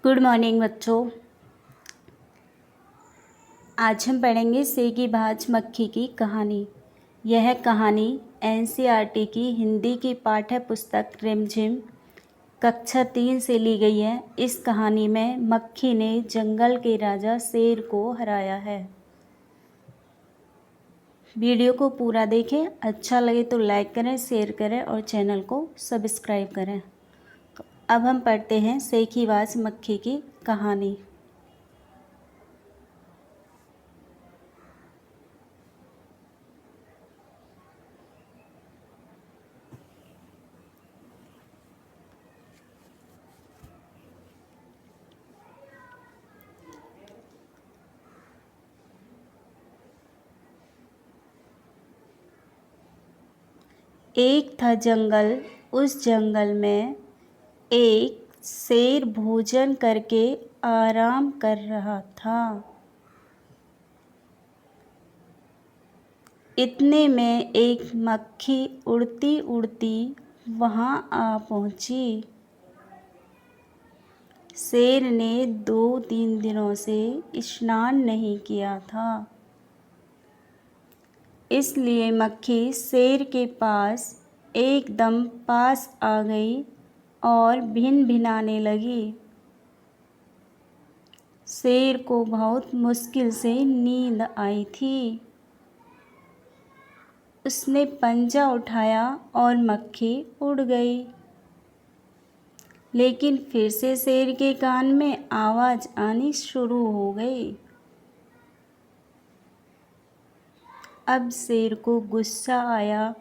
Good morning बच्चों। आज हम पढ़ेंगे से की भाज मक्खी की कहानी। यह कहानी एनसीईआरटी की हिंदी की पाठ्य पुस्तक रिमझिम कक्षा 3 से ली गई है। इस कहानी में मक्खी ने जंगल के राजा शेर को हराया है। वीडियो को पूरा देखें, अच्छा लगे तो लाइक करें, शेयर करें और चैनल को सब्सक्राइब करें। तो अब हम पढ़ते हैं से की भाज मक्खी की कहानी। एक था जंगल। उस जंगल में एक शेर भोजन करके आराम कर रहा था। इतने में एक मक्खी उड़ती उड़ती वहाँ आ पहुँची। शेर ने 2-3 दिनों से स्नान नहीं किया था, इसलिए मक्खी शेर के पास एकदम पास आ गई और भिनभिनाने लगी। शेर को बहुत मुश्किल से नींद आई थी। उसने पंजा उठाया और मक्खी उड़ गई। लेकिन फिर से शेर के कान में आवाज़ आनी शुरू हो गई। अब शेर को गुस्सा आया।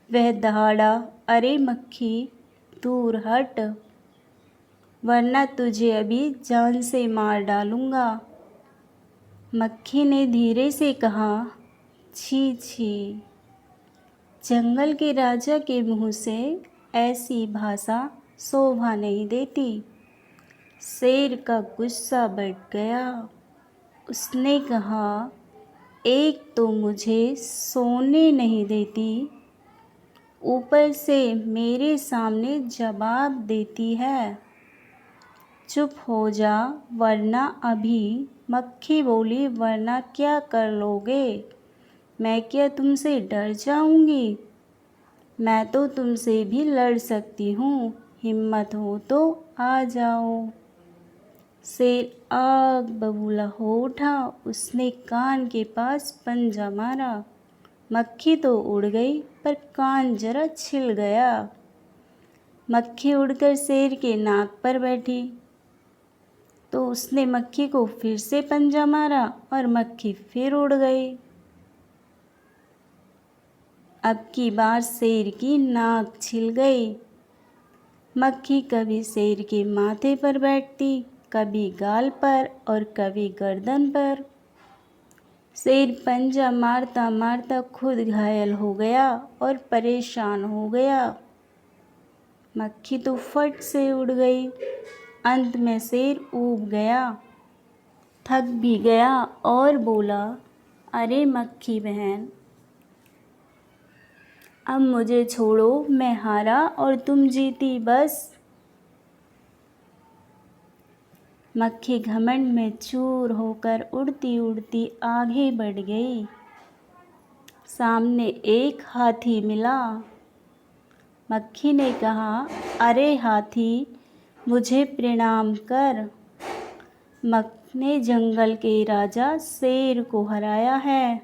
वह दहाड़ा, अरे मक्खी, दूर हट, वरना तुझे अभी जान से मार डालूँगा। मक्खी ने धीरे से कहा, छी छी, जंगल के राजा के मुँह से ऐसी भाषा शोभा नहीं देती। शेर का गुस्सा बढ़ गया। उसने कहा, एक तो मुझे सोने नहीं देती, ऊपर से मेरे सामने जवाब देती है। चुप हो जा, वरना अभी। मक्खी बोली, वरना क्या कर लोगे? मैं क्या तुमसे डर जाऊंगी? मैं तो तुमसे भी लड़ सकती हूँ, हिम्मत हो तो आ जाओ। शेर आग बबूला हो उठा। उसने कान के पास पंजा मारा। मक्खी तो उड़ गई, पर कान जरा छिल गया। मक्खी उड़कर शेर के नाक पर बैठी तो उसने मक्खी को फिर से पंजा मारा और मक्खी फिर उड़ गई। अब की बार शेर की नाक छिल गई। मक्खी कभी शेर के माथे पर बैठती, कभी गाल पर और कभी गर्दन पर। शेर पंजा मारता मारता खुद घायल हो गया और परेशान हो गया। मक्खी तो फट से उड़ गई। अंत में शेर ऊब गया, थक भी गया और बोला, अरे मक्खी बहन, अब मुझे छोड़ो, मैं हारा और तुम जीती बस। मक्खी घमंड में चूर होकर उड़ती उड़ती आगे बढ़ गई। सामने एक हाथी मिला। मक्खी ने कहा, अरे हाथी, मुझे प्रणाम कर। मैंने जंगल के राजा शेर को हराया है,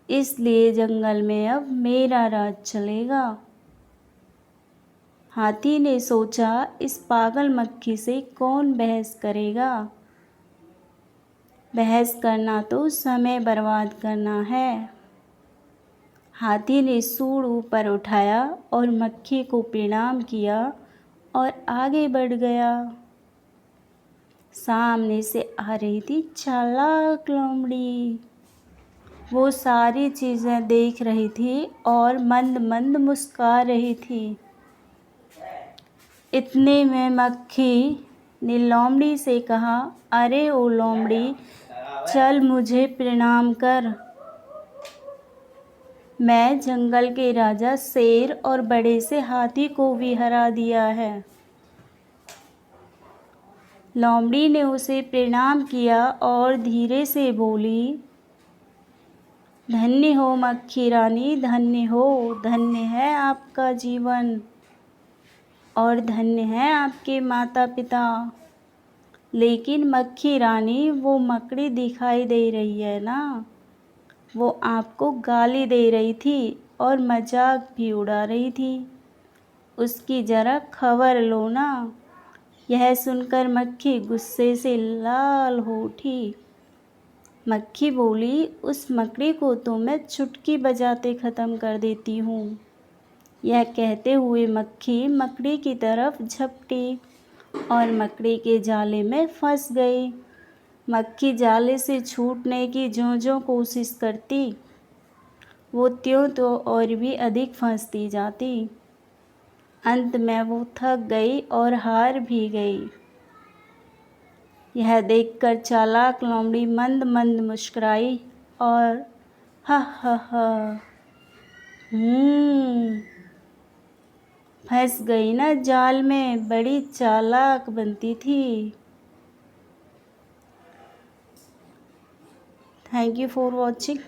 इसलिए जंगल में अब मेरा राज चलेगा। हाथी ने सोचा, इस पागल मक्खी से कौन बहस करेगा? बहस करना तो समय बर्बाद करना है। हाथी ने सूंड ऊपर उठाया और मक्खी को प्रणाम किया और आगे बढ़ गया। सामने से आ रही थी चालाक लोमड़ी। वो सारी चीज़ें देख रही थी और मंद मंद मुस्कुरा रही थी। इतने में मक्खी ने लोमड़ी से कहा, अरे ओ लोमड़ी, चल मुझे प्रणाम कर। मैं जंगल के राजा शेर और बड़े से हाथी को भी हरा दिया है। लोमड़ी ने उसे प्रणाम किया और धीरे से बोली, धन्य हो मक्खी रानी, धन्य हो, धन्य है आपका जीवन और धन्य है आपके माता पिता। लेकिन मक्खी रानी, वो मकड़ी दिखाई दे रही है ना, वो आपको गाली दे रही थी और मजाक भी उड़ा रही थी। उसकी जरा खबर लो ना। यह सुनकर मक्खी गुस्से से लाल हो उठी। मक्खी बोली, उस मकड़ी को तो मैं चुटकी बजाते ख़त्म कर देती हूँ। यह कहते हुए मक्खी मकड़ी की तरफ झपटी और मकड़ी के जाले में फंस गई। मक्खी जाले से छूटने की ज्यों-ज्यों कोशिश करती, वो त्यों तो और भी अधिक फंसती जाती। अंत में वो थक गई और हार भी गई। यह देखकर चालाक लोमड़ी मंद मंद मुस्कुराई और हा हा हा, फंस गई ना जाल में, बड़ी चालाक बनती थी। Thank you for watching.